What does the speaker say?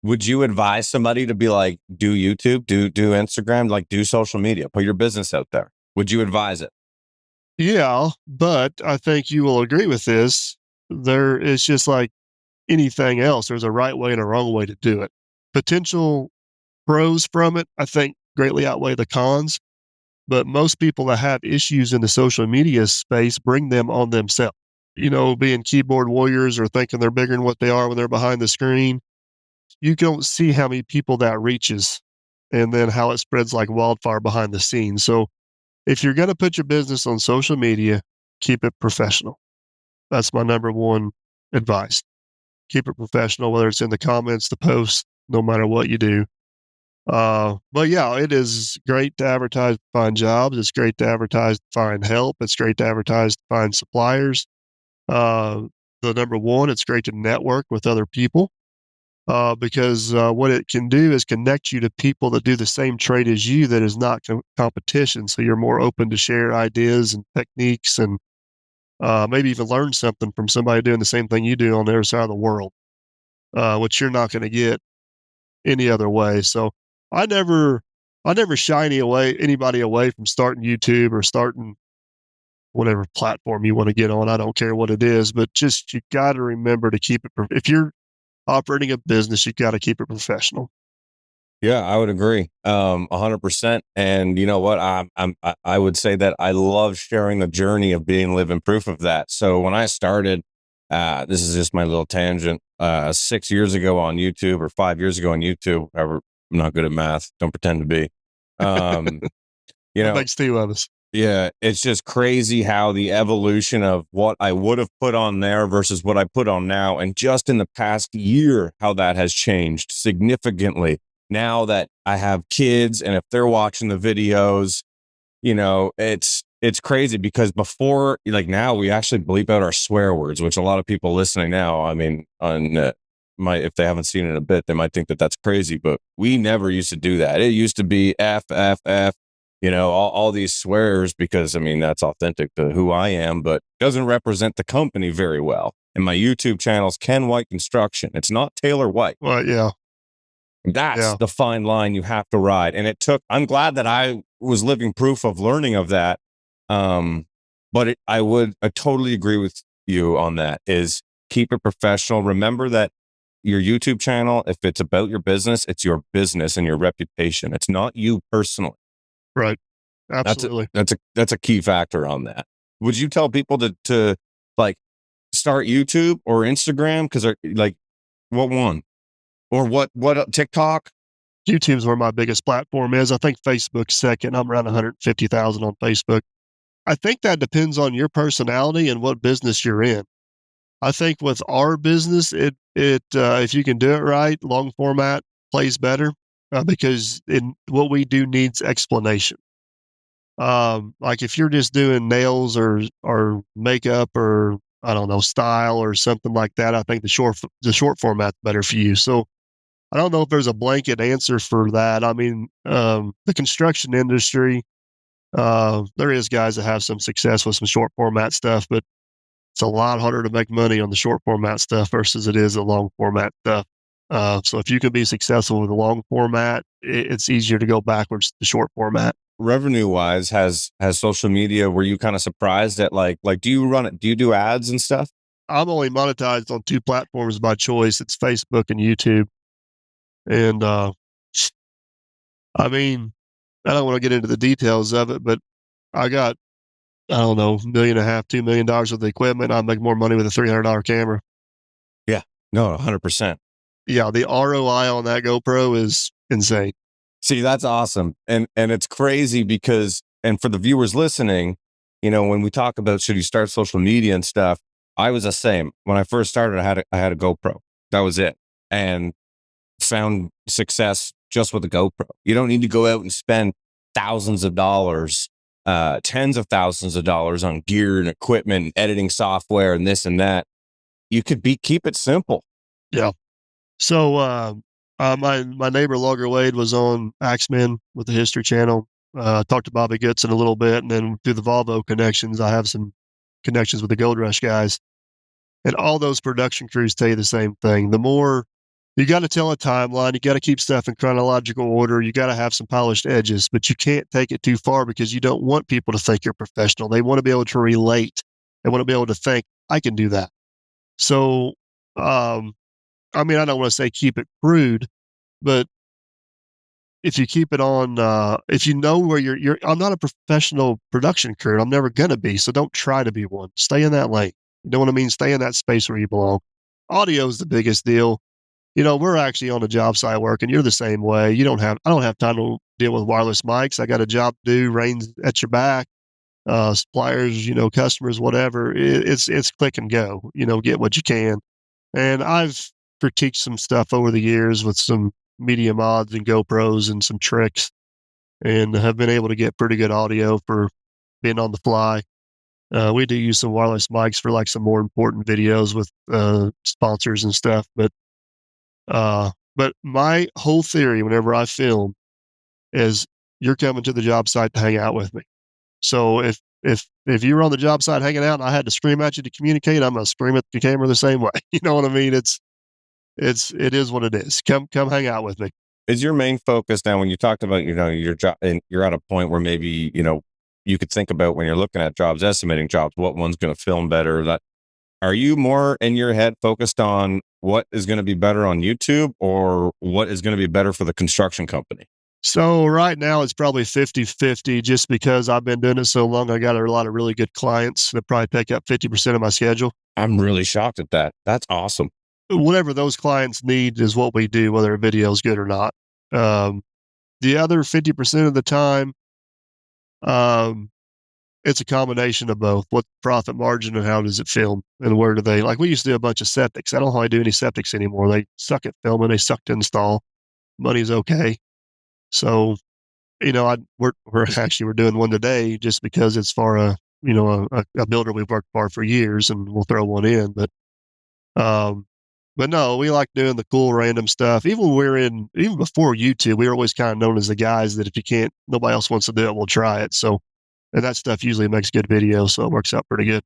Would you advise somebody to be like, do YouTube, do Instagram, like do social media, put your business out there? Would you advise it? Yeah, but I think you will agree with this. There is just like anything else. There's a right way and a wrong way to do it. Potential pros from it, I think, greatly outweigh the cons. But most people that have issues in the social media space bring them on themselves. Being keyboard warriors or thinking they're bigger than what they are when they're behind the screen. You don't see how many people that reaches and then how it spreads like wildfire behind the scenes. So if you're going to put your business on social media, keep it professional. That's my number one advice. Keep it professional, whether it's in the comments, the posts, no matter what you do. But yeah, it is great to advertise to find jobs. It's great to advertise to find help. It's great to advertise to find suppliers. Uh, the number one, it's great to network with other people because what it can do is connect you to people that do the same trade as you that is not competition. So you're more open to share ideas and techniques and maybe even learn something from somebody doing the same thing you do on the other side of the world, which you're not going to get any other way. So I never, I never shy anybody away from starting YouTube or starting whatever platform you want to get on. I don't care what it is, but just you got to remember to keep it. If you're operating a business, you got to keep it professional. Yeah, I would agree, 100%. And you know what? I would say that I love sharing the journey of being living proof of that. So when I started, this is just my little tangent. 6 years ago on YouTube or 5 years ago on YouTube, however, I'm not good at math. Don't pretend to be. Um, you That know, makes two of us. yeah, it's just crazy how the evolution of what I would have put on there versus what I put on now, and just in the past year, how that has changed significantly. Now that I have kids, and if they're watching the videos, it's crazy because before, like now, we actually bleep out our swear words, which a lot of people listening now, I mean, on if they haven't seen it in a bit, they might think that that's crazy, but we never used to do that. It used to be F F F, all these swears because I mean that's authentic to who I am, but doesn't represent the company very well. And my YouTube channel's Ken White Construction. It's not Taylor White. Well, yeah, That's yeah, the fine line you have to ride. And I'm glad that I was living proof of learning of that. Um, but I totally agree with you on that is keep it professional. Remember that your YouTube channel, if it's about your business, it's your business and your reputation. It's not you personally. right. That's a, Absolutely. that's a key factor on that. Would you tell people to like start YouTube or Instagram? Cause like what one or what TikTok? YouTube's where my biggest platform is. I think Facebook's second. I'm around 150,000 on Facebook. I think that depends on your personality and what business you're in. I think with our business, if you can do it right, long format plays better because what we do needs explanation. Like if you're just doing nails or makeup or I don't know style or something like that, I think the short format's better for you. So I don't know if there's a blanket answer for that. I mean, the construction industry, there is guys that have some success with some short format stuff, but it's a lot harder to make money on the short format stuff versus it is the long format stuff. So if you can be successful with the long format, it's easier to go backwards to the short format. Revenue wise, has social media, were you kind of surprised at like do you run it, do you do ads and stuff? I'm only monetized on two platforms by choice. It's Facebook and YouTube. And I mean, I don't want to get into the details of it, but I got I don't know, million and a half, $2 million with the equipment. I make more money with a $300 camera. Yeah, no, 100%. Yeah, the ROI on that GoPro is insane. See, that's awesome. And it's crazy because, and for the viewers listening, when we talk about should you start social media and stuff, I was the same. When I first started, I had a GoPro. That was it. And found success just with a GoPro. You don't need to go out and spend thousands of dollars, tens of thousands of dollars on gear and equipment, and editing software and this and that. You could keep it simple. Yeah. So my neighbor Logger Wade was on Axemen with the History Channel. Talked to Bobby Goodson a little bit, and then through the Volvo connections, I have some connections with the Gold Rush guys. And all those production crews tell you the same thing. The more You got to tell a timeline. You got to keep stuff in chronological order. You got to have some polished edges, but you can't take it too far because you don't want people to think you're professional. They want to be able to relate. They want to be able to think, I can do that. So, um, I mean, I don't want to say keep it crude, but if you keep it on, if you know where I'm not a professional production crew. I'm never going to be. So don't try to be one. Stay in that lane. You know what I mean? Stay in that space where you belong. Audio is the biggest deal. We're actually on a job site working. You're the same way. I don't have time to deal with wireless mics. I got a job to do, rains at your back, suppliers, customers, whatever. It's click and go, get what you can. And I've critiqued some stuff over the years with some media mods and GoPros and some tricks and have been able to get pretty good audio for being on the fly. We do use some wireless mics for like some more important videos with sponsors and stuff, but my whole theory whenever I film is you're coming to the job site to hang out with me. So if you were on the job site hanging out and I had to scream at you to communicate, I'm gonna scream at the camera the same way. You know what I mean? It is what it is. Come hang out with me. Is your main focus now when you talked about, your job, and you're at a point where maybe, you could think about when you're looking at jobs, estimating jobs, what one's going to film better? That Are you more in your head focused on what is going to be better on YouTube or what is going to be better for the construction company? So right now it's probably 50-50 just because I've been doing it so long. I got a lot of really good clients that probably take up 50% of my schedule. I'm really shocked at that. That's awesome. Whatever those clients need is what we do, whether a video is good or not. Um, the other 50% of the time, um, it's a combination of both. What's the profit margin and how does it film? And where do they, like we used to do a bunch of septics. I don't know how I do any septics anymore. They suck at filming, they suck to install. Money's okay. So, we're actually we're doing one today just because it's for a builder we've worked for years, and we'll throw one in. Um, but no, we like doing the cool random stuff. Even before YouTube, we were always kind of known as the guys that if you can't, nobody else wants to do it, we'll try it. So, and that stuff usually makes good videos, so it works out pretty good.